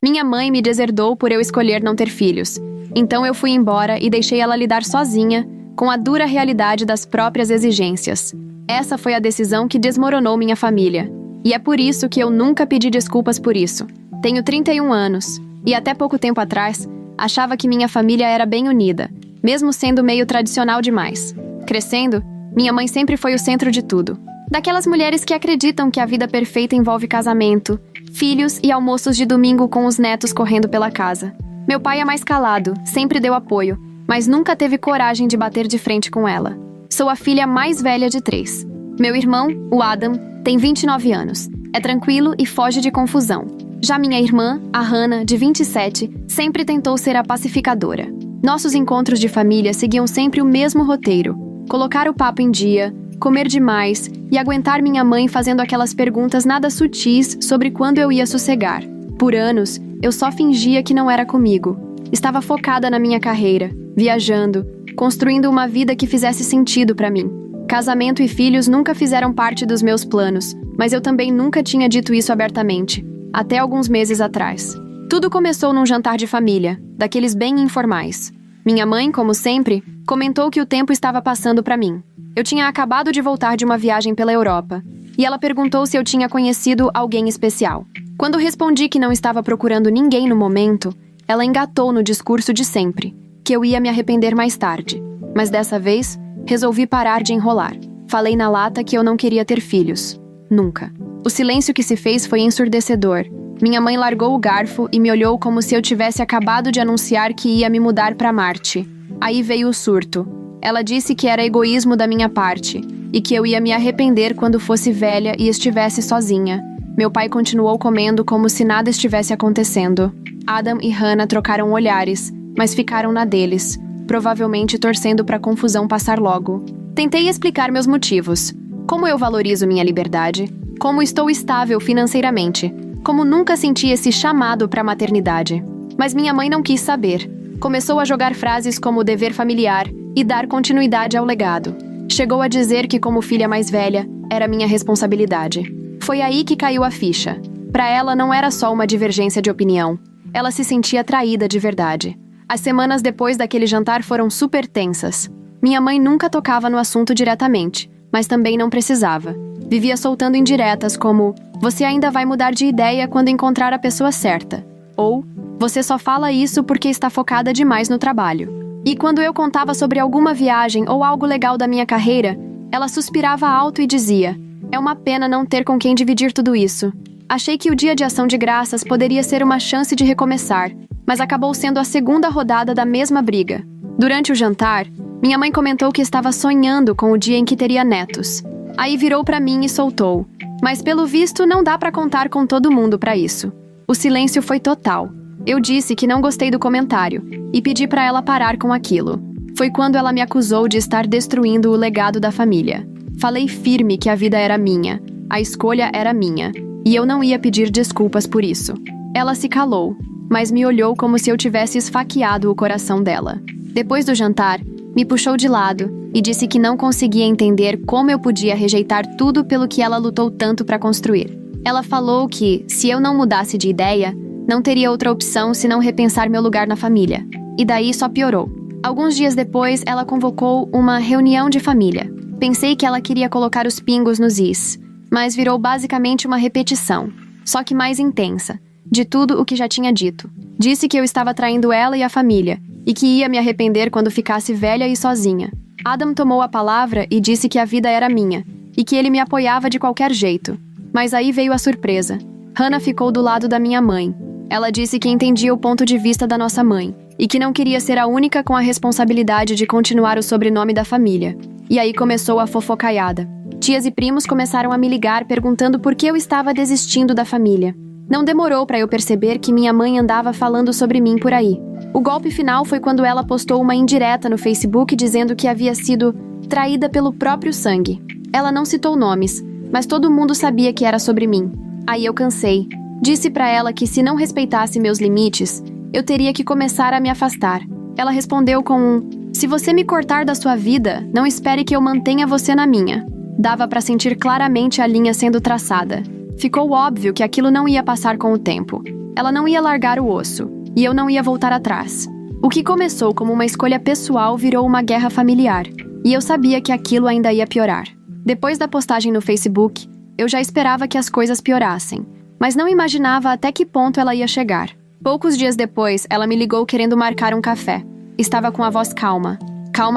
Minha mãe me deserdou por eu escolher não ter filhos. Então eu fui embora e deixei ela lidar sozinha com a dura realidade das próprias exigências. Essa foi a decisão que desmoronou minha família. E é por isso que eu nunca pedi desculpas por isso. Tenho 31 anos, e até pouco tempo atrás, achava que minha família era bem unida, mesmo sendo meio tradicional demais. Crescendo, minha mãe sempre foi o centro de tudo. Daquelas mulheres que acreditam que a vida perfeita envolve casamento, filhos e almoços de domingo com os netos correndo pela casa. Meu pai é mais calado, sempre deu apoio, mas nunca teve coragem de bater de frente com ela. Sou a filha mais velha de 3. Meu irmão, o Adam, tem 29 anos. É tranquilo e foge de confusão. Já minha irmã, a Hannah, de 27, sempre tentou ser a pacificadora. Nossos encontros de família seguiam sempre o mesmo roteiro: colocar o papo em dia, comer demais e aguentar minha mãe fazendo aquelas perguntas nada sutis sobre quando eu ia sossegar. Por anos, eu só fingia que não era comigo. Estava focada na minha carreira, viajando, construindo uma vida que fizesse sentido para mim. Casamento e filhos nunca fizeram parte dos meus planos, mas eu também nunca tinha dito isso abertamente, até alguns meses atrás. Tudo começou num jantar de família, daqueles bem informais. Minha mãe, como sempre, comentou que o tempo estava passando para mim. Eu tinha acabado de voltar de uma viagem pela Europa, e ela perguntou se eu tinha conhecido alguém especial. Quando respondi que não estava procurando ninguém no momento, ela engatou no discurso de sempre, que eu ia me arrepender mais tarde. Mas dessa vez, resolvi parar de enrolar. Falei na lata que eu não queria ter filhos. Nunca. O silêncio que se fez foi ensurdecedor. Minha mãe largou o garfo e me olhou como se eu tivesse acabado de anunciar que ia me mudar para Marte. Aí veio o surto. Ela disse que era egoísmo da minha parte e que eu ia me arrepender quando fosse velha e estivesse sozinha. Meu pai continuou comendo como se nada estivesse acontecendo. Adam e Hannah trocaram olhares, mas ficaram na deles, provavelmente torcendo para a confusão passar logo. Tentei explicar meus motivos. Como eu valorizo minha liberdade, como estou estável financeiramente, como nunca senti esse chamado para a maternidade. Mas minha mãe não quis saber. Começou a jogar frases como dever familiar e dar continuidade ao legado. Chegou a dizer que, como filha mais velha, era minha responsabilidade. Foi aí que caiu a ficha. Para ela não era só uma divergência de opinião. Ela se sentia traída de verdade. As semanas depois daquele jantar foram super tensas. Minha mãe nunca tocava no assunto diretamente, mas também não precisava. Vivia soltando indiretas como: você ainda vai mudar de ideia quando encontrar a pessoa certa. Ou: você só fala isso porque está focada demais no trabalho. E quando eu contava sobre alguma viagem ou algo legal da minha carreira, ela suspirava alto e dizia: é uma pena não ter com quem dividir tudo isso. Achei que o dia de ação de graças poderia ser uma chance de recomeçar, mas acabou sendo a segunda rodada da mesma briga. Durante o jantar, minha mãe comentou que estava sonhando com o dia em que teria netos. Aí virou para mim e soltou: mas pelo visto não dá para contar com todo mundo para isso. O silêncio foi total. Eu disse que não gostei do comentário e pedi para ela parar com aquilo. Foi quando ela me acusou de estar destruindo o legado da família. Falei firme que a vida era minha, a escolha era minha, e eu não ia pedir desculpas por isso. Ela se calou, mas me olhou como se eu tivesse esfaqueado o coração dela. Depois do jantar, me puxou de lado e disse que não conseguia entender como eu podia rejeitar tudo pelo que ela lutou tanto para construir. Ela falou que, se eu não mudasse de ideia, não teria outra opção senão repensar meu lugar na família. E daí só piorou. Alguns dias depois, ela convocou uma reunião de família. Pensei que ela queria colocar os pingos nos is, mas virou basicamente uma repetição, só que mais intensa, de tudo o que já tinha dito. Disse que eu estava traindo ela e a família, e que ia me arrepender quando ficasse velha e sozinha. Adam tomou a palavra e disse que a vida era minha, e que ele me apoiava de qualquer jeito. Mas aí veio a surpresa. Hannah ficou do lado da minha mãe. Ela disse que entendia o ponto de vista da nossa mãe, e que não queria ser a única com a responsabilidade de continuar o sobrenome da família. E aí começou a fofocaiada. Tias e primos começaram a me ligar perguntando por que eu estava desistindo da família. Não demorou para eu perceber que minha mãe andava falando sobre mim por aí. O golpe final foi quando ela postou uma indireta no Facebook dizendo que havia sido traída pelo próprio sangue. Ela não citou nomes, mas todo mundo sabia que era sobre mim. Aí eu cansei. Disse para ela que se não respeitasse meus limites, eu teria que começar a me afastar. Ela respondeu com um: se você me cortar da sua vida, não espere que eu mantenha você na minha. Dava para sentir claramente a linha sendo traçada. Ficou óbvio que aquilo não ia passar com o tempo. Ela não ia largar o osso, e eu não ia voltar atrás. O que começou como uma escolha pessoal virou uma guerra familiar, e eu sabia que aquilo ainda ia piorar. Depois da postagem no Facebook, eu já esperava que as coisas piorassem, mas não imaginava até que ponto ela ia chegar. Poucos dias depois, ela me ligou querendo marcar um café. Estava com a voz calma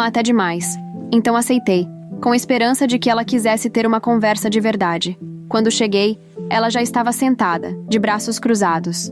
até demais. Então aceitei, com a esperança de que ela quisesse ter uma conversa de verdade. Quando cheguei, ela já estava sentada, de braços cruzados.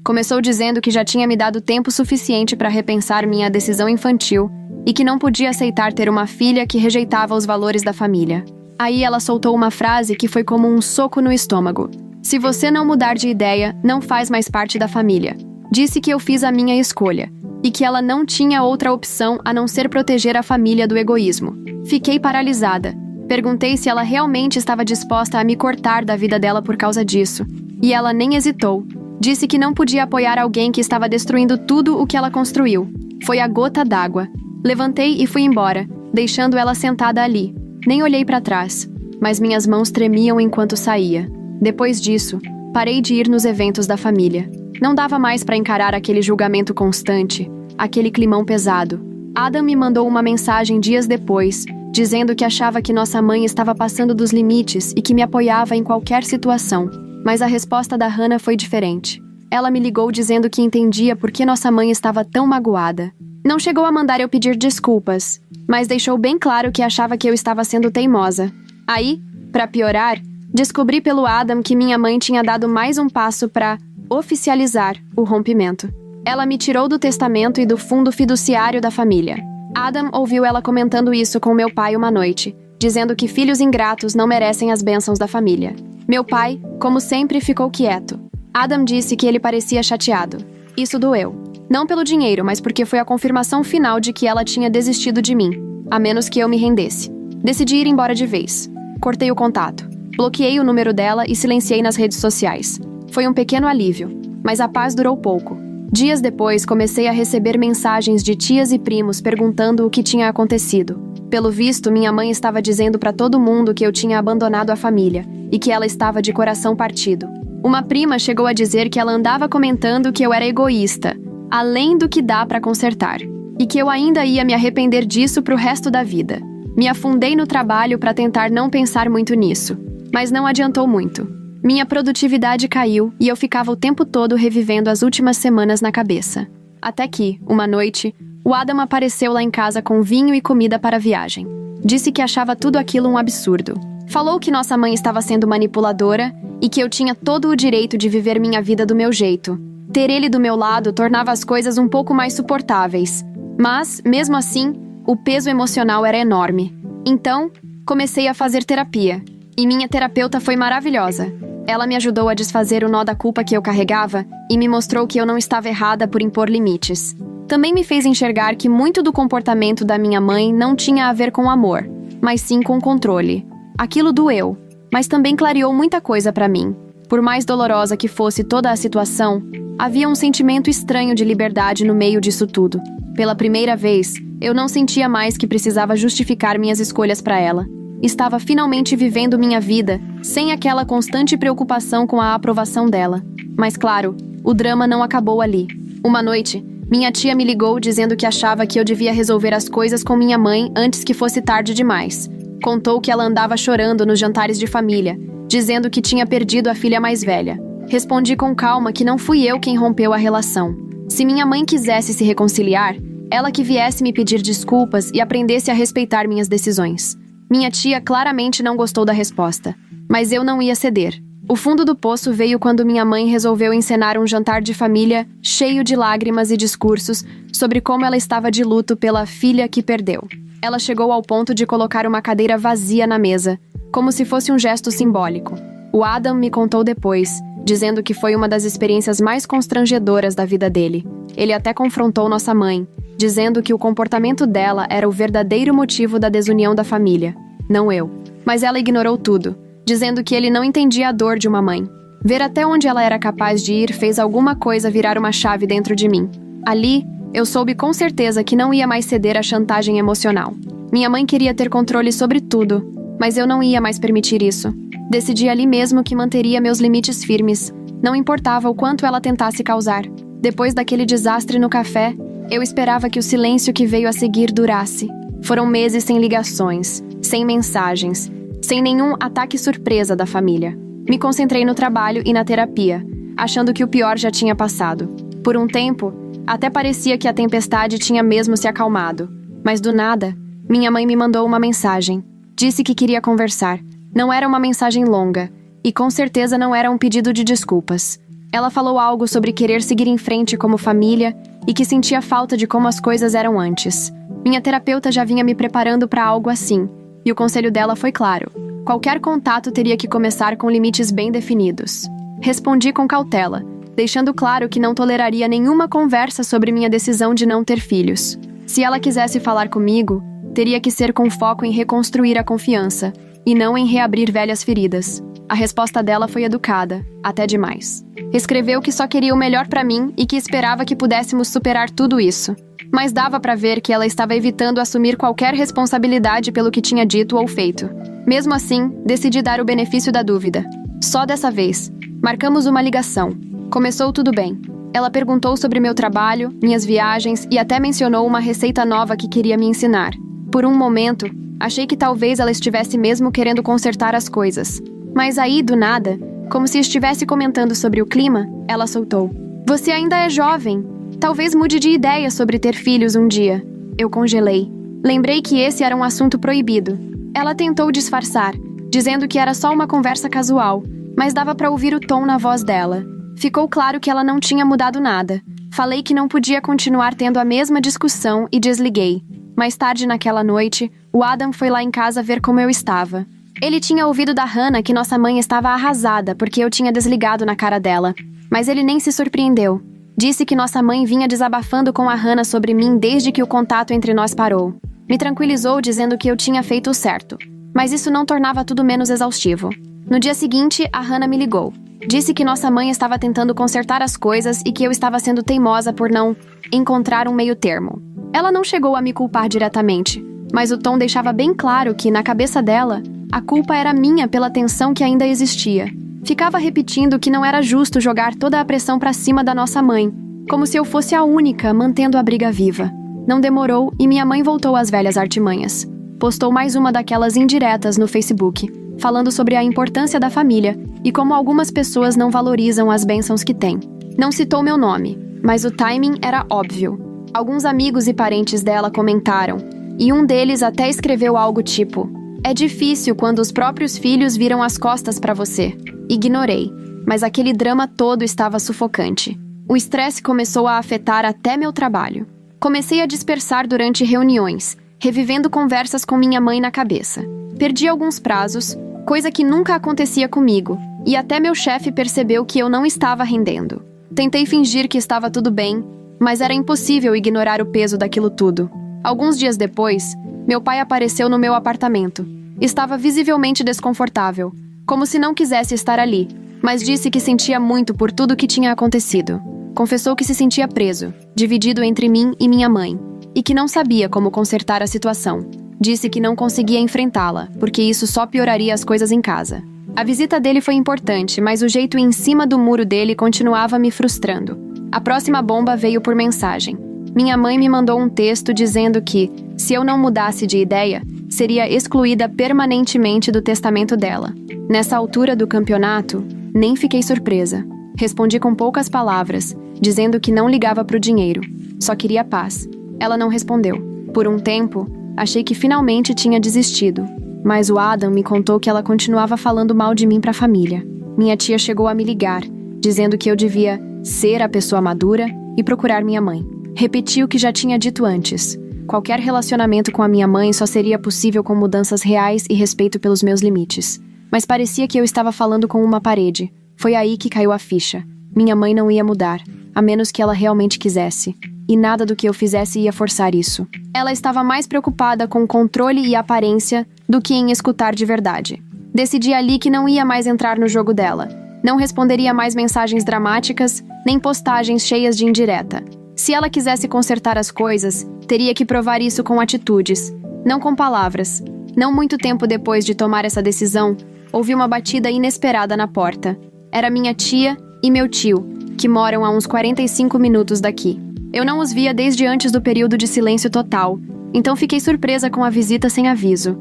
Começou dizendo que já tinha me dado tempo suficiente para repensar minha decisão infantil e que não podia aceitar ter uma filha que rejeitava os valores da família. Aí ela soltou uma frase que foi como um soco no estômago. Se você não mudar de ideia, não faz mais parte da família. Disse que eu fiz a minha escolha e que ela não tinha outra opção a não ser proteger a família do egoísmo. Fiquei paralisada. Perguntei se ela realmente estava disposta a me cortar da vida dela por causa disso. E ela nem hesitou. Disse que não podia apoiar alguém que estava destruindo tudo o que ela construiu. Foi a gota d'água. Levantei e fui embora, deixando ela sentada ali. Nem olhei para trás, mas minhas mãos tremiam enquanto saía. Depois disso, parei de ir nos eventos da família. Não dava mais para encarar aquele julgamento constante, aquele climão pesado. Adam me mandou uma mensagem dias depois, dizendo que achava que nossa mãe estava passando dos limites e que me apoiava em qualquer situação. Mas a resposta da Hannah foi diferente. Ela me ligou dizendo que entendia por que nossa mãe estava tão magoada. Não chegou a mandar eu pedir desculpas, mas deixou bem claro que achava que eu estava sendo teimosa. Aí, para piorar, descobri pelo Adam que minha mãe tinha dado mais um passo para oficializar o rompimento. Ela me tirou do testamento e do fundo fiduciário da família. Adam ouviu ela comentando isso com meu pai uma noite, dizendo que filhos ingratos não merecem as bênçãos da família. Meu pai, como sempre, ficou quieto. Adam disse que ele parecia chateado. Isso doeu. Não pelo dinheiro, mas porque foi a confirmação final de que ela tinha desistido de mim, a menos que eu me rendesse. Decidi ir embora de vez. Cortei o contato. Bloqueei o número dela e silenciei nas redes sociais. Foi um pequeno alívio, mas a paz durou pouco. Dias depois, comecei a receber mensagens de tias e primos perguntando o que tinha acontecido. Pelo visto, minha mãe estava dizendo para todo mundo que eu tinha abandonado a família e que ela estava de coração partido. Uma prima chegou a dizer que ela andava comentando que eu era egoísta, além do que dá para consertar, e que eu ainda ia me arrepender disso pro resto da vida. Me afundei no trabalho para tentar não pensar muito nisso, mas não adiantou muito. Minha produtividade caiu e eu ficava o tempo todo revivendo as últimas semanas na cabeça. Até que, uma noite, o Adam apareceu lá em casa com vinho e comida para a viagem. Disse que achava tudo aquilo um absurdo. Falou que nossa mãe estava sendo manipuladora e que eu tinha todo o direito de viver minha vida do meu jeito. Ter ele do meu lado tornava as coisas um pouco mais suportáveis. Mas, mesmo assim, o peso emocional era enorme. Então, comecei a fazer terapia. E minha terapeuta foi maravilhosa. Ela me ajudou a desfazer o nó da culpa que eu carregava e me mostrou que eu não estava errada por impor limites. Também me fez enxergar que muito do comportamento da minha mãe não tinha a ver com amor, mas sim com controle. Aquilo doeu, mas também clareou muita coisa para mim. Por mais dolorosa que fosse toda a situação, havia um sentimento estranho de liberdade no meio disso tudo. Pela primeira vez, eu não sentia mais que precisava justificar minhas escolhas para ela. Estava finalmente vivendo minha vida, sem aquela constante preocupação com a aprovação dela. Mas claro, o drama não acabou ali. Uma noite, minha tia me ligou dizendo que achava que eu devia resolver as coisas com minha mãe antes que fosse tarde demais. Contou que ela andava chorando nos jantares de família, dizendo que tinha perdido a filha mais velha. Respondi com calma que não fui eu quem rompeu a relação. Se minha mãe quisesse se reconciliar, ela que viesse me pedir desculpas e aprendesse a respeitar minhas decisões. Minha tia claramente não gostou da resposta, mas eu não ia ceder. O fundo do poço veio quando minha mãe resolveu encenar um jantar de família cheio de lágrimas e discursos sobre como ela estava de luto pela filha que perdeu. Ela chegou ao ponto de colocar uma cadeira vazia na mesa, como se fosse um gesto simbólico. O Adam me contou depois, dizendo que foi uma das experiências mais constrangedoras da vida dele. Ele até confrontou nossa mãe, dizendo que o comportamento dela era o verdadeiro motivo da desunião da família, não eu. Mas ela ignorou tudo, dizendo que ele não entendia a dor de uma mãe. Ver até onde ela era capaz de ir fez alguma coisa virar uma chave dentro de mim. Ali, eu soube com certeza que não ia mais ceder à chantagem emocional. Minha mãe queria ter controle sobre tudo, Mas eu não ia mais permitir isso. Decidi ali mesmo que manteria meus limites firmes, não importava o quanto ela tentasse causar. Depois daquele desastre no café, eu esperava que o silêncio que veio a seguir durasse. Foram meses sem ligações, sem mensagens, sem nenhum ataque surpresa da família. Me concentrei no trabalho e na terapia, achando que o pior já tinha passado. Por um tempo, até parecia que a tempestade tinha mesmo se acalmado. Mas do nada, minha mãe me mandou uma mensagem. Disse que queria conversar. Não era uma mensagem longa, e com certeza não era um pedido de desculpas. Ela falou algo sobre querer seguir em frente como família e que sentia falta de como as coisas eram antes. Minha terapeuta já vinha me preparando para algo assim, e o conselho dela foi claro. Qualquer contato teria que começar com limites bem definidos. Respondi com cautela, deixando claro que não toleraria nenhuma conversa sobre minha decisão de não ter filhos. Se ela quisesse falar comigo, teria que ser com foco em reconstruir a confiança, e não em reabrir velhas feridas. A resposta dela foi educada, até demais. Escreveu que só queria o melhor para mim e que esperava que pudéssemos superar tudo isso. Mas dava para ver que ela estava evitando assumir qualquer responsabilidade pelo que tinha dito ou feito. Mesmo assim, decidi dar o benefício da dúvida. Só dessa vez. Marcamos uma ligação. Começou tudo bem. Ela perguntou sobre meu trabalho, minhas viagens e até mencionou uma receita nova que queria me ensinar. Por um momento, achei que talvez ela estivesse mesmo querendo consertar as coisas. Mas aí, do nada, como se estivesse comentando sobre o clima, ela soltou: "Você ainda é jovem. Talvez mude de ideia sobre ter filhos um dia." Eu congelei. Lembrei que esse era um assunto proibido. Ela tentou disfarçar, dizendo que era só uma conversa casual, mas dava para ouvir o tom na voz dela. Ficou claro que ela não tinha mudado nada. Falei que não podia continuar tendo a mesma discussão e desliguei. Mais tarde naquela noite, o Adam foi lá em casa ver como eu estava. Ele tinha ouvido da Hannah que nossa mãe estava arrasada porque eu tinha desligado na cara dela. Mas ele nem se surpreendeu. Disse que nossa mãe vinha desabafando com a Hannah sobre mim desde que o contato entre nós parou. Me tranquilizou dizendo que eu tinha feito o certo. Mas isso não tornava tudo menos exaustivo. No dia seguinte, a Hannah me ligou. Disse que nossa mãe estava tentando consertar as coisas e que eu estava sendo teimosa por não encontrar um meio termo. Ela não chegou a me culpar diretamente, mas o tom deixava bem claro que, na cabeça dela, a culpa era minha pela tensão que ainda existia. Ficava repetindo que não era justo jogar toda a pressão para cima da nossa mãe, como se eu fosse a única mantendo a briga viva. Não demorou e minha mãe voltou às velhas artimanhas. Postou mais uma daquelas indiretas no Facebook, falando sobre a importância da família e como algumas pessoas não valorizam as bênçãos que têm. Não citou meu nome, mas o timing era óbvio. Alguns amigos e parentes dela comentaram, e um deles até escreveu algo tipo: "É difícil quando os próprios filhos viram as costas para você." Ignorei, mas aquele drama todo estava sufocante. O estresse começou a afetar até meu trabalho. Comecei a dispersar durante reuniões, revivendo conversas com minha mãe na cabeça. Perdi alguns prazos, coisa que nunca acontecia comigo, e até meu chefe percebeu que eu não estava rendendo. Tentei fingir que estava tudo bem, mas era impossível ignorar o peso daquilo tudo. Alguns dias depois, meu pai apareceu no meu apartamento. Estava visivelmente desconfortável, como se não quisesse estar ali, mas disse que sentia muito por tudo o que tinha acontecido. Confessou que se sentia preso, dividido entre mim e minha mãe, e que não sabia como consertar a situação. Disse que não conseguia enfrentá-la, porque isso só pioraria as coisas em casa. A visita dele foi importante, mas o jeito em cima do muro dele continuava me frustrando. A próxima bomba veio por mensagem. Minha mãe me mandou um texto dizendo que, se eu não mudasse de ideia, seria excluída permanentemente do testamento dela. Nessa altura do campeonato, nem fiquei surpresa. Respondi com poucas palavras, dizendo que não ligava pro dinheiro, só queria paz. Ela não respondeu. Por um tempo, achei que finalmente tinha desistido, mas o Adam me contou que ela continuava falando mal de mim pra família. Minha tia chegou a me ligar, dizendo que eu devia ser a pessoa madura e procurar minha mãe. Repeti o que já tinha dito antes. Qualquer relacionamento com a minha mãe só seria possível com mudanças reais e respeito pelos meus limites. Mas parecia que eu estava falando com uma parede. Foi aí que caiu a ficha. Minha mãe não ia mudar, a menos que ela realmente quisesse. E nada do que eu fizesse ia forçar isso. Ela estava mais preocupada com controle e aparência do que em escutar de verdade. Decidi ali que não ia mais entrar no jogo dela. Não responderia mais mensagens dramáticas, nem postagens cheias de indireta. Se ela quisesse consertar as coisas, teria que provar isso com atitudes, não com palavras. Não muito tempo depois de tomar essa decisão, ouvi uma batida inesperada na porta. Era minha tia e meu tio, que moram a uns 45 minutos daqui. Eu não os via desde antes do período de silêncio total, então fiquei surpresa com a visita sem aviso.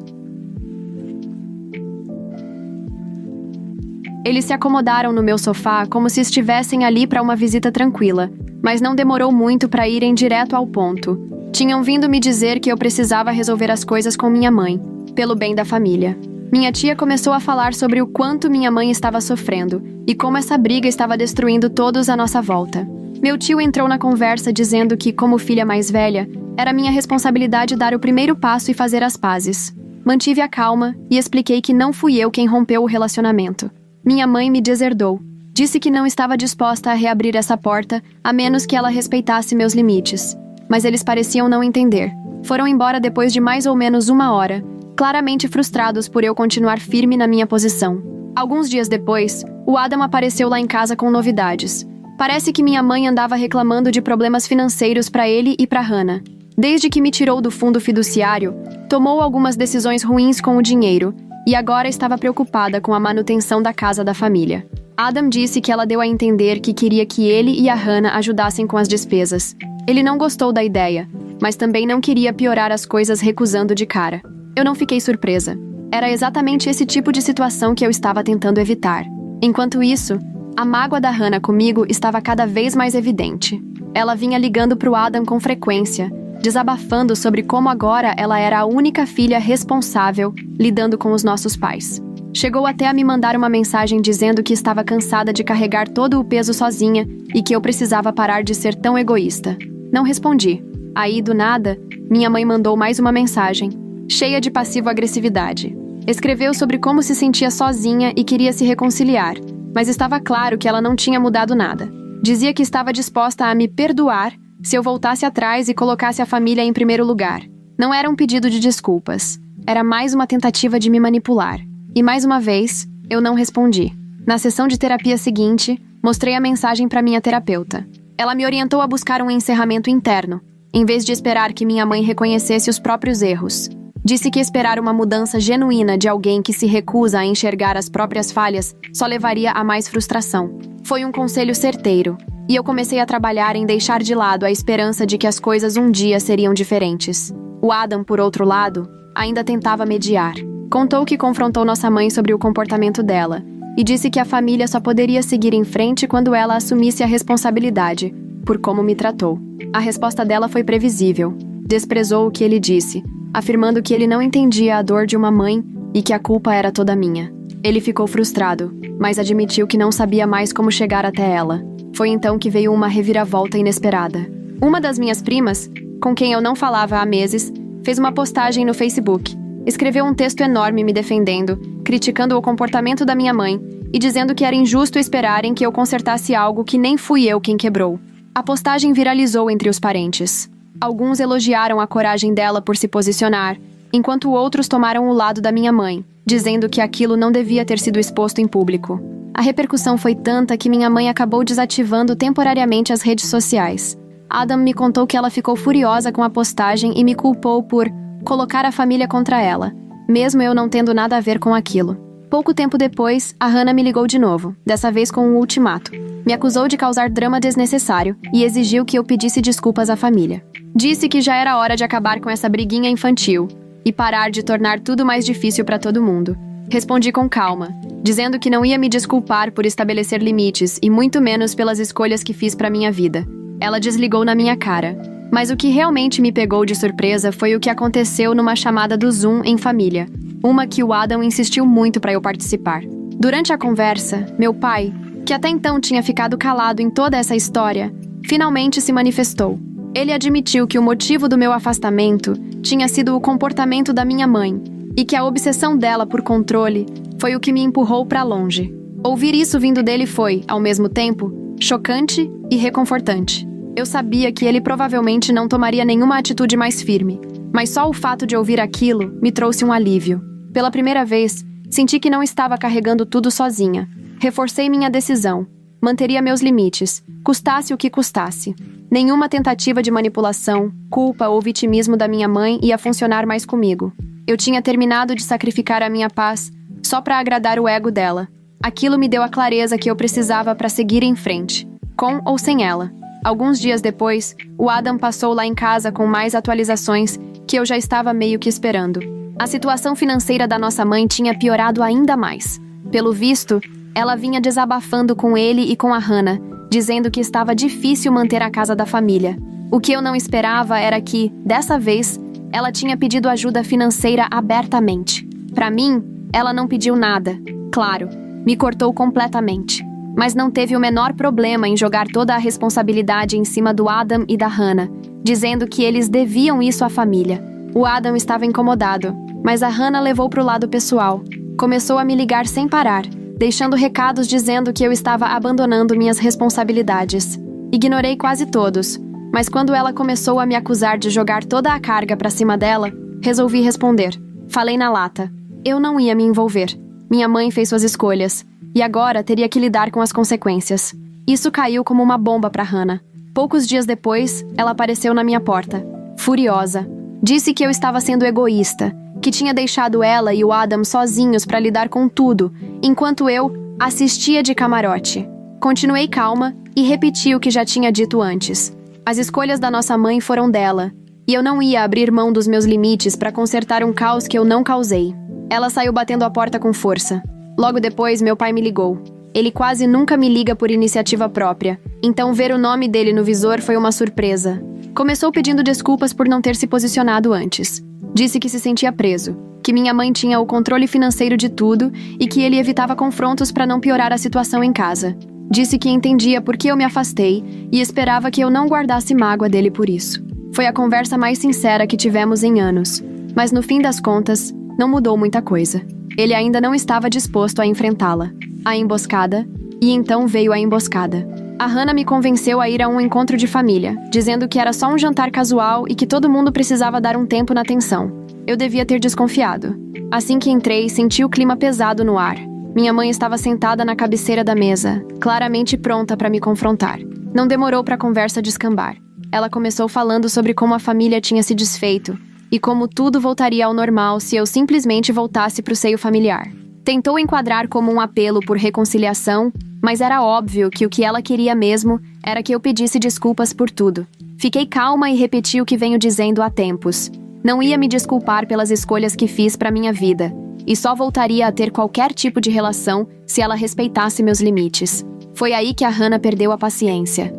Eles se acomodaram no meu sofá como se estivessem ali para uma visita tranquila, mas não demorou muito para irem direto ao ponto. Tinham vindo me dizer que eu precisava resolver as coisas com minha mãe, pelo bem da família. Minha tia começou a falar sobre o quanto minha mãe estava sofrendo e como essa briga estava destruindo todos à nossa volta. Meu tio entrou na conversa dizendo que, como filha mais velha, era minha responsabilidade dar o primeiro passo e fazer as pazes. Mantive a calma e expliquei que não fui eu quem rompeu o relacionamento. Minha mãe me deserdou. Disse que não estava disposta a reabrir essa porta, a menos que ela respeitasse meus limites. Mas eles pareciam não entender. Foram embora depois de mais ou menos 1 hora, claramente frustrados por eu continuar firme na minha posição. Alguns dias depois, o Adam apareceu lá em casa com novidades. Parece que minha mãe andava reclamando de problemas financeiros para ele e para Hannah. Desde que me tirou do fundo fiduciário, tomou algumas decisões ruins com o dinheiro, e agora estava preocupada com a manutenção da casa da família. Adam disse que ela deu a entender que queria que ele e a Hannah ajudassem com as despesas. Ele não gostou da ideia, mas também não queria piorar as coisas recusando de cara. Eu não fiquei surpresa. Era exatamente esse tipo de situação que eu estava tentando evitar. Enquanto isso, a mágoa da Hannah comigo estava cada vez mais evidente. Ela vinha ligando pro Adam com frequência, desabafando sobre como agora ela era a única filha responsável lidando com os nossos pais. Chegou até a me mandar uma mensagem dizendo que estava cansada de carregar todo o peso sozinha e que eu precisava parar de ser tão egoísta. Não respondi. Aí, do nada, minha mãe mandou mais uma mensagem, cheia de passivo-agressividade. Escreveu sobre como se sentia sozinha e queria se reconciliar, mas estava claro que ela não tinha mudado nada. Dizia que estava disposta a me perdoar se eu voltasse atrás e colocasse a família em primeiro lugar. Não era um pedido de desculpas. Era mais uma tentativa de me manipular. E mais uma vez, eu não respondi. Na sessão de terapia seguinte, mostrei a mensagem para minha terapeuta. Ela me orientou a buscar um encerramento interno, em vez de esperar que minha mãe reconhecesse os próprios erros. Disse que esperar uma mudança genuína de alguém que se recusa a enxergar as próprias falhas só levaria a mais frustração. Foi um conselho certeiro, e eu comecei a trabalhar em deixar de lado a esperança de que as coisas um dia seriam diferentes. O Adam, por outro lado, ainda tentava mediar. Contou que confrontou nossa mãe sobre o comportamento dela e disse que a família só poderia seguir em frente quando ela assumisse a responsabilidade por como me tratou. A resposta dela foi previsível. Desprezou o que ele disse, afirmando que ele não entendia a dor de uma mãe e que a culpa era toda minha. Ele ficou frustrado, mas admitiu que não sabia mais como chegar até ela. Foi então que veio uma reviravolta inesperada. Uma das minhas primas, com quem eu não falava há meses, fez uma postagem no Facebook. Escreveu um texto enorme me defendendo, criticando o comportamento da minha mãe e dizendo que era injusto esperarem que eu consertasse algo que nem fui eu quem quebrou. A postagem viralizou entre os parentes. Alguns elogiaram a coragem dela por se posicionar, enquanto outros tomaram o lado da minha mãe, dizendo que aquilo não devia ter sido exposto em público. A repercussão foi tanta que minha mãe acabou desativando temporariamente as redes sociais. Adam me contou que ela ficou furiosa com a postagem e me culpou por colocar a família contra ela, mesmo eu não tendo nada a ver com aquilo. Pouco tempo depois, a Hannah me ligou de novo, dessa vez com um ultimato. Me acusou de causar drama desnecessário e exigiu que eu pedisse desculpas à família. Disse que já era hora de acabar com essa briguinha infantil e parar de tornar tudo mais difícil para todo mundo. Respondi com calma, dizendo que não ia me desculpar por estabelecer limites e muito menos pelas escolhas que fiz para minha vida. Ela desligou na minha cara. Mas o que realmente me pegou de surpresa foi o que aconteceu numa chamada do Zoom em família, uma que o Adam insistiu muito para eu participar. Durante a conversa, meu pai, que até então tinha ficado calado em toda essa história, finalmente se manifestou. Ele admitiu que o motivo do meu afastamento tinha sido o comportamento da minha mãe e que a obsessão dela por controle foi o que me empurrou para longe. Ouvir isso vindo dele foi, ao mesmo tempo, chocante e reconfortante. Eu sabia que ele provavelmente não tomaria nenhuma atitude mais firme, mas só o fato de ouvir aquilo me trouxe um alívio. Pela primeira vez, senti que não estava carregando tudo sozinha. Reforcei minha decisão. Manteria meus limites, custasse o que custasse. Nenhuma tentativa de manipulação, culpa ou vitimismo da minha mãe ia funcionar mais comigo. Eu tinha terminado de sacrificar a minha paz só para agradar o ego dela. Aquilo me deu a clareza que eu precisava para seguir em frente, com ou sem ela. Alguns dias depois, o Adam passou lá em casa com mais atualizações que eu já estava meio que esperando. A situação financeira da nossa mãe tinha piorado ainda mais. Pelo visto, ela vinha desabafando com ele e com a Hannah, dizendo que estava difícil manter a casa da família. O que eu não esperava era que, dessa vez, ela tinha pedido ajuda financeira abertamente. Para mim, ela não pediu nada. Claro, me cortou completamente. Mas não teve o menor problema em jogar toda a responsabilidade em cima do Adam e da Hannah, dizendo que eles deviam isso à família. O Adam estava incomodado, mas a Hannah levou para o lado pessoal. Começou a me ligar sem parar, deixando recados dizendo que eu estava abandonando minhas responsabilidades. Ignorei quase todos, mas quando ela começou a me acusar de jogar toda a carga para cima dela, resolvi responder. Falei na lata. Eu não ia me envolver. Minha mãe fez suas escolhas, e agora teria que lidar com as consequências. Isso caiu como uma bomba para Hannah. Poucos dias depois, ela apareceu na minha porta, furiosa. Disse que eu estava sendo egoísta, que tinha deixado ela e o Adam sozinhos para lidar com tudo, enquanto eu assistia de camarote. Continuei calma e repeti o que já tinha dito antes. As escolhas da nossa mãe foram dela, e eu não ia abrir mão dos meus limites para consertar um caos que eu não causei. Ela saiu batendo a porta com força. Logo depois, meu pai me ligou. Ele quase nunca me liga por iniciativa própria, então ver o nome dele no visor foi uma surpresa. Começou pedindo desculpas por não ter se posicionado antes. Disse que se sentia preso, que minha mãe tinha o controle financeiro de tudo e que ele evitava confrontos para não piorar a situação em casa. Disse que entendia por que eu me afastei e esperava que eu não guardasse mágoa dele por isso. Foi a conversa mais sincera que tivemos em anos, mas no fim das contas, não mudou muita coisa. Ele ainda não estava disposto a enfrentá-la. A emboscada, e então veio a emboscada. A Hannah me convenceu a ir a um encontro de família, dizendo que era só um jantar casual e que todo mundo precisava dar um tempo na atenção. Eu devia ter desconfiado. Assim que entrei, senti o clima pesado no ar. Minha mãe estava sentada na cabeceira da mesa, claramente pronta para me confrontar. Não demorou para a conversa descambar. Ela começou falando sobre como a família tinha se desfeito e como tudo voltaria ao normal se eu simplesmente voltasse para o seio familiar. Tentou enquadrar como um apelo por reconciliação, mas era óbvio que o que ela queria mesmo era que eu pedisse desculpas por tudo. Fiquei calma e repeti o que venho dizendo há tempos. Não ia me desculpar pelas escolhas que fiz para minha vida, e só voltaria a ter qualquer tipo de relação se ela respeitasse meus limites. Foi aí que a Hannah perdeu a paciência.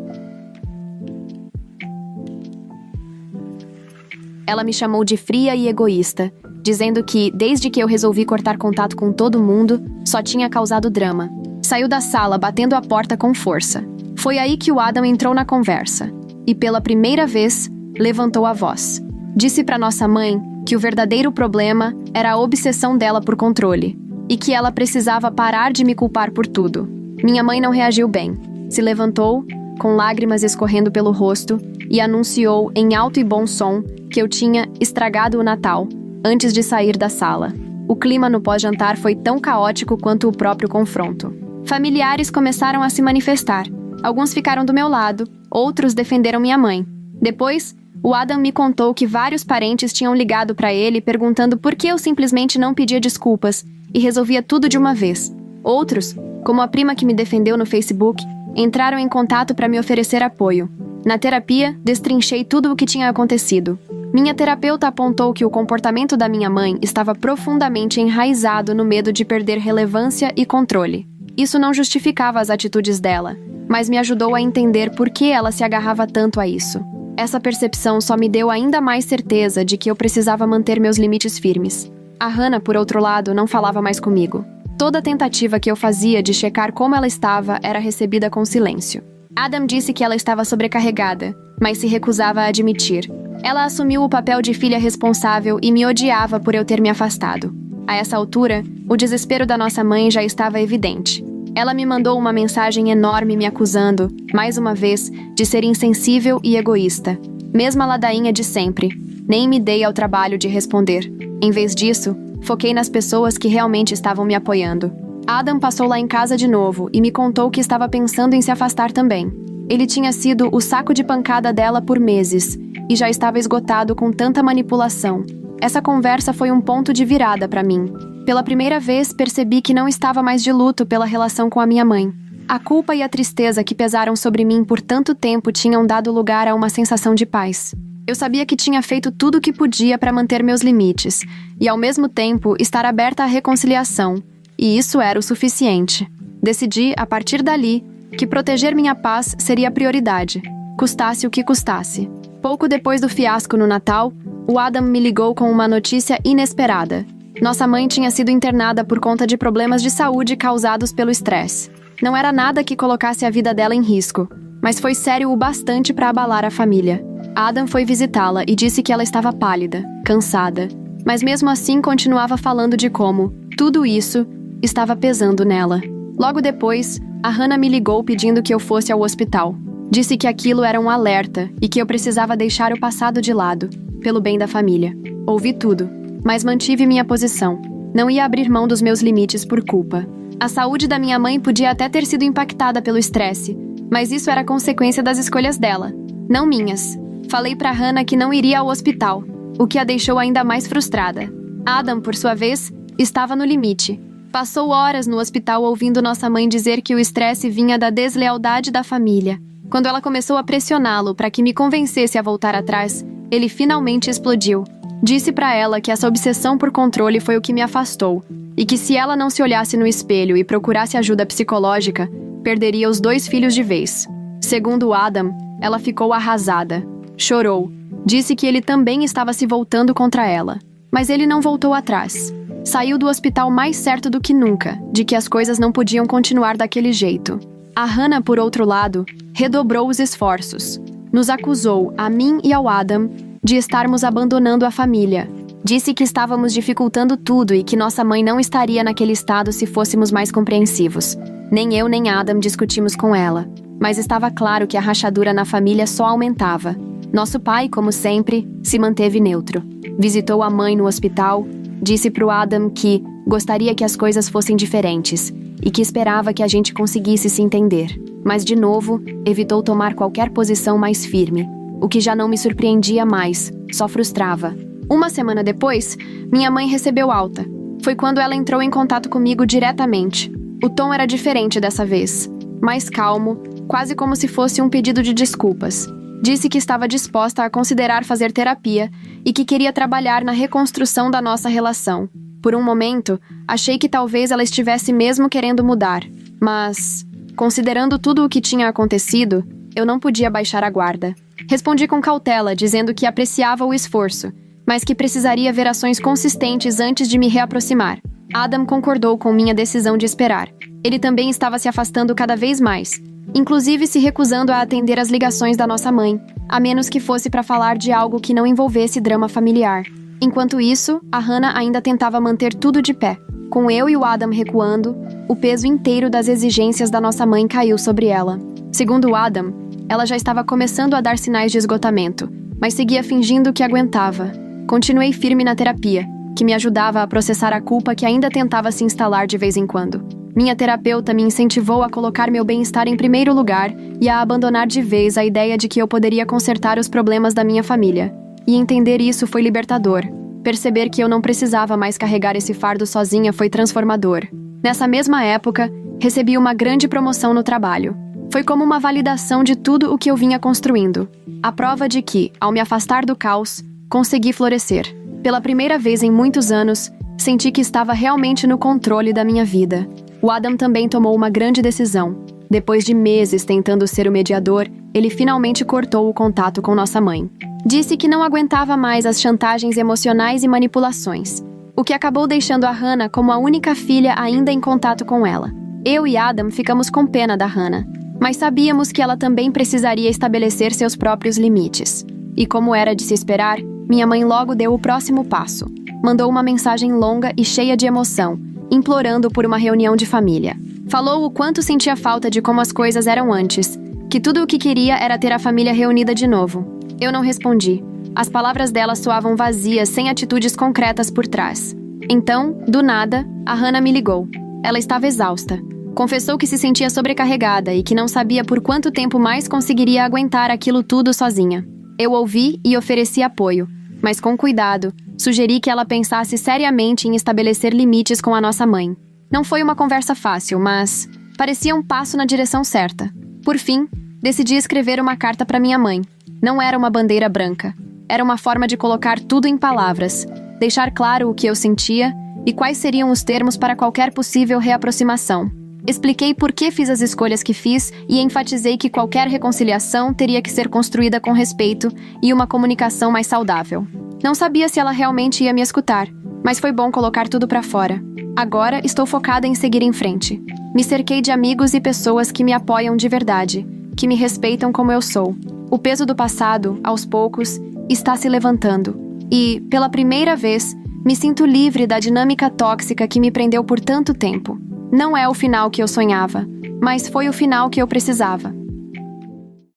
Ela me chamou de fria e egoísta, dizendo que, desde que eu resolvi cortar contato com todo mundo, só tinha causado drama. Saiu da sala, batendo a porta com força. Foi aí que o Adam entrou na conversa. E pela primeira vez, levantou a voz. Disse para nossa mãe que o verdadeiro problema era a obsessão dela por controle, e que ela precisava parar de me culpar por tudo. Minha mãe não reagiu bem. Se levantou, com lágrimas escorrendo pelo rosto, e anunciou em alto e bom som que eu tinha estragado o Natal, antes de sair da sala. O clima no pós-jantar foi tão caótico quanto o próprio confronto. Familiares começaram a se manifestar. Alguns ficaram do meu lado, outros defenderam minha mãe. Depois, o Adam me contou que vários parentes tinham ligado para ele perguntando por que eu simplesmente não pedia desculpas e resolvia tudo de uma vez. Outros, como a prima que me defendeu no Facebook, entraram em contato para me oferecer apoio. Na terapia, destrinchei tudo o que tinha acontecido. Minha terapeuta apontou que o comportamento da minha mãe estava profundamente enraizado no medo de perder relevância e controle. Isso não justificava as atitudes dela, mas me ajudou a entender por que ela se agarrava tanto a isso. Essa percepção só me deu ainda mais certeza de que eu precisava manter meus limites firmes. A Hannah, por outro lado, não falava mais comigo. Toda tentativa que eu fazia de checar como ela estava era recebida com silêncio. Adam disse que ela estava sobrecarregada, mas se recusava a admitir. Ela assumiu o papel de filha responsável e me odiava por eu ter me afastado. A essa altura, o desespero da nossa mãe já estava evidente. Ela me mandou uma mensagem enorme me acusando, mais uma vez, de ser insensível e egoísta. Mesma ladainha de sempre. Nem me dei ao trabalho de responder. Em vez disso, foquei nas pessoas que realmente estavam me apoiando. Adam passou lá em casa de novo e me contou que estava pensando em se afastar também. Ele tinha sido o saco de pancada dela por meses e já estava esgotado com tanta manipulação. Essa conversa foi um ponto de virada para mim. Pela primeira vez, percebi que não estava mais de luto pela relação com a minha mãe. A culpa e a tristeza que pesaram sobre mim por tanto tempo tinham dado lugar a uma sensação de paz. Eu sabia que tinha feito tudo o que podia para manter meus limites e, ao mesmo tempo, estar aberta à reconciliação, e isso era o suficiente. Decidi, a partir dali, que proteger minha paz seria a prioridade, custasse o que custasse. Pouco depois do fiasco no Natal, o Adam me ligou com uma notícia inesperada. Nossa mãe tinha sido internada por conta de problemas de saúde causados pelo estresse. Não era nada que colocasse a vida dela em risco, mas foi sério o bastante para abalar a família. Adam foi visitá-la e disse que ela estava pálida, cansada, mas mesmo assim continuava falando de como tudo isso estava pesando nela. Logo depois, a Hannah me ligou pedindo que eu fosse ao hospital. Disse que aquilo era um alerta e que eu precisava deixar o passado de lado, pelo bem da família. Ouvi tudo, mas mantive minha posição. Não ia abrir mão dos meus limites por culpa. A saúde da minha mãe podia até ter sido impactada pelo estresse, mas isso era consequência das escolhas dela, não minhas. Falei para Hannah que não iria ao hospital, o que a deixou ainda mais frustrada. Adam, por sua vez, estava no limite. Passou horas no hospital ouvindo nossa mãe dizer que o estresse vinha da deslealdade da família. Quando ela começou a pressioná-lo para que me convencesse a voltar atrás, ele finalmente explodiu. Disse para ela que essa obsessão por controle foi o que me afastou, e que se ela não se olhasse no espelho e procurasse ajuda psicológica, perderia os 2 filhos de vez. Segundo Adam, ela ficou arrasada. Chorou. Disse que ele também estava se voltando contra ela. Mas ele não voltou atrás. Saiu do hospital mais certo do que nunca, de que as coisas não podiam continuar daquele jeito. A Hannah, por outro lado, redobrou os esforços. Nos acusou, a mim e ao Adam, de estarmos abandonando a família. Disse que estávamos dificultando tudo e que nossa mãe não estaria naquele estado se fôssemos mais compreensivos. Nem eu nem Adam discutimos com ela, mas estava claro que a rachadura na família só aumentava. Nosso pai, como sempre, se manteve neutro. Visitou a mãe no hospital, disse pro Adam que gostaria que as coisas fossem diferentes e que esperava que a gente conseguisse se entender. Mas, de novo, evitou tomar qualquer posição mais firme, o que já não me surpreendia mais, só frustrava. Uma semana depois, minha mãe recebeu alta. Foi quando ela entrou em contato comigo diretamente. O tom era diferente dessa vez, mais calmo, quase como se fosse um pedido de desculpas. Disse que estava disposta a considerar fazer terapia e que queria trabalhar na reconstrução da nossa relação. Por um momento, achei que talvez ela estivesse mesmo querendo mudar, mas, considerando tudo o que tinha acontecido, eu não podia baixar a guarda. Respondi com cautela, dizendo que apreciava o esforço, mas que precisaria ver ações consistentes antes de me reaproximar. Adam concordou com minha decisão de esperar. Ele também estava se afastando cada vez mais, inclusive se recusando a atender as ligações da nossa mãe, a menos que fosse para falar de algo que não envolvesse drama familiar. Enquanto isso, a Hannah ainda tentava manter tudo de pé. Com eu e o Adam recuando, o peso inteiro das exigências da nossa mãe caiu sobre ela. Segundo o Adam, ela já estava começando a dar sinais de esgotamento, mas seguia fingindo que aguentava. Continuei firme na terapia, que me ajudava a processar a culpa que ainda tentava se instalar de vez em quando. Minha terapeuta me incentivou a colocar meu bem-estar em primeiro lugar e a abandonar de vez a ideia de que eu poderia consertar os problemas da minha família. E entender isso foi libertador. Perceber que eu não precisava mais carregar esse fardo sozinha foi transformador. Nessa mesma época, recebi uma grande promoção no trabalho. Foi como uma validação de tudo o que eu vinha construindo. A prova de que, ao me afastar do caos, consegui florescer. Pela primeira vez em muitos anos, senti que estava realmente no controle da minha vida. O Adam também tomou uma grande decisão. Depois de meses tentando ser o mediador, ele finalmente cortou o contato com nossa mãe. Disse que não aguentava mais as chantagens emocionais e manipulações, o que acabou deixando a Hannah como a única filha ainda em contato com ela. Eu e Adam ficamos com pena da Hannah, mas sabíamos que ela também precisaria estabelecer seus próprios limites. E como era de se esperar, minha mãe logo deu o próximo passo. Mandou uma mensagem longa e cheia de emoção, implorando por uma reunião de família. Falou o quanto sentia falta de como as coisas eram antes, que tudo o que queria era ter a família reunida de novo. Eu não respondi. As palavras dela soavam vazias, sem atitudes concretas por trás. Então, do nada, a Hannah me ligou. Ela estava exausta. Confessou que se sentia sobrecarregada e que não sabia por quanto tempo mais conseguiria aguentar aquilo tudo sozinha. Eu ouvi e ofereci apoio, mas com cuidado, Sugeri que ela pensasse seriamente em estabelecer limites com a nossa mãe. Não foi uma conversa fácil, mas parecia um passo na direção certa. Por fim, decidi escrever uma carta para minha mãe. Não era uma bandeira branca. Era uma forma de colocar tudo em palavras, deixar claro o que eu sentia e quais seriam os termos para qualquer possível reaproximação. Expliquei por que fiz as escolhas que fiz e enfatizei que qualquer reconciliação teria que ser construída com respeito e uma comunicação mais saudável. Não sabia se ela realmente ia me escutar, mas foi bom colocar tudo para fora. Agora estou focada em seguir em frente. Me cerquei de amigos e pessoas que me apoiam de verdade, que me respeitam como eu sou. O peso do passado, aos poucos, está se levantando. E, pela primeira vez, me sinto livre da dinâmica tóxica que me prendeu por tanto tempo. Não é o final que eu sonhava, mas foi o final que eu precisava.